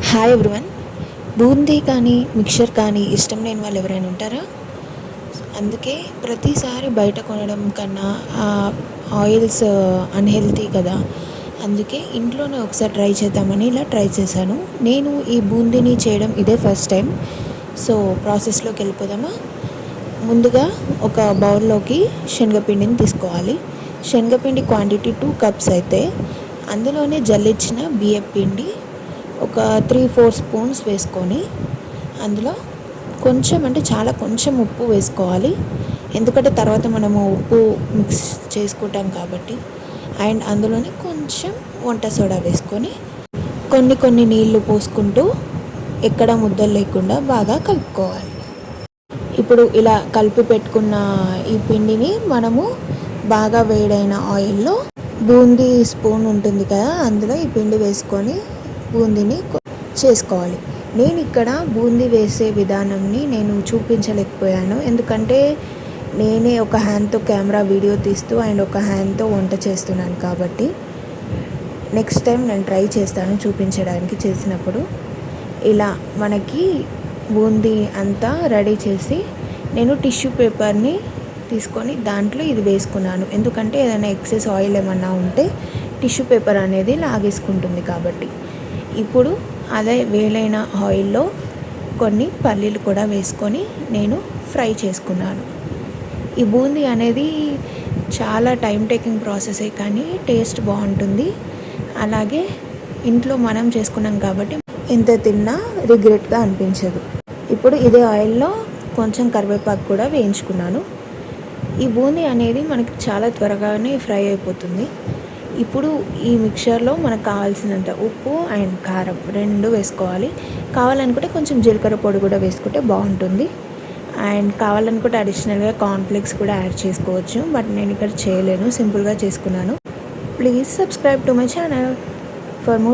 Hi everyone. Boondi కానీ mixture కానీ ఇష్టం లేని వాళ్ళు ఎవరైనా ఉంటారా? అందుకే ప్రతిసారి బయట కొనడం కన్నా ఆయిల్స్ అన్‌హెల్తీ కదా. అందుకే ఇంట్లోనే ఒకసారి ట్రై చేద్దామని ఇలా ట్రై చేశాను. నేను ఈ బూందీని చేయడం ఇదే ఫస్ట్ టైం. సో ప్రాసెస్లోకి వెళ్ళిపోదామా? ముందుగా ఒక బౌల్లోకి శనగపిండిని తీసుకోవాలి. శనగపిండి క్వాంటిటీ 2 కప్స్ అయితే అందులోనే జల్లించిన బియ్యం పిండి ఒక 3-4 స్పూన్స్ వేసుకొని అందులో కొంచెం అంటే చాలా కొంచెం ఉప్పు వేసుకోవాలి. ఎందుకంటే తర్వాత మనము ఉప్పు మిక్స్ చేసుకుంటాం కాబట్టి. అండ్ అందులోనే కొంచెం వంట సోడా వేసుకొని కొన్ని నీళ్లు పోసుకుంటూ ఎక్కడ ముద్దలు లేకుండా బాగా కలుపుకోవాలి. ఇప్పుడు ఇలా కలిపి పెట్టుకున్న ఈ పిండిని మనము బాగా వేడైన ఆయిల్లో బూందీ స్పూన్ ఉంటుంది కదా, అందులో ఈ పిండి వేసుకొని బూందీని చేసుకోవాలి. నేను ఇక్కడ బూందీ వేసే విధానంని నేను చూపించలేకపోయాను, ఎందుకంటే నేనే ఒక హ్యాండ్తో కెమెరా వీడియో తీస్తూ అండ్ ఒక హ్యాండ్తో వంట చేస్తున్నాను కాబట్టి. నెక్స్ట్ టైం నేను ట్రై చేస్తాను చూపించడానికి. చేసినప్పుడు ఇలా మనకి బూందీ అంతా రెడీ చేసి నేను టిష్యూ పేపర్ని తీసుకొని దాంట్లో ఇది వేసుకున్నాను. ఎందుకంటే ఏదైనా ఎక్సెస్ ఆయిల్ ఏమన్నా ఉంటే టిష్యూ పేపర్ అనేది లాగేసుకుంటుంది కాబట్టి. ఇప్పుడు అదే వేలైన ఆయిల్లో కొన్ని పల్లీలు కూడా వేసుకొని నేను ఫ్రై చేసుకున్నాను. ఈ బూందీ అనేది చాలా టైం టేకింగ్ ప్రాసెసే కానీ టేస్ట్ బాగుంటుంది. అలాగే ఇంట్లో మనం చేసుకున్నాం కాబట్టి ఎంత తిన్నా రిగ్రెట్గా అనిపించదు. ఇప్పుడు ఇదే ఆయిల్లో కొంచెం కరివేపాకు కూడా వేయించుకున్నాను. ఈ బూందీ అనేది మనకి చాలా త్వరగానే ఫ్రై అయిపోతుంది. ఇప్పుడు ఈ మిక్చర్లో మనకు కావాల్సినంత ఉప్పు అండ్ కారం 2 వేసుకోవాలి. కావాలనుకుంటే కొంచెం జీలకర్ర పొడి కూడా వేసుకుంటే బాగుంటుంది. అండ్ కావాలనుకుంటే అడిషనల్గా కార్న్‌ఫ్లేక్స్ కూడా యాడ్ చేసుకోవచ్చు. బట్ నేను ఇక్కడ చేయలేను, సింపుల్గా చేసుకున్నాను. Please subscribe to my channel for more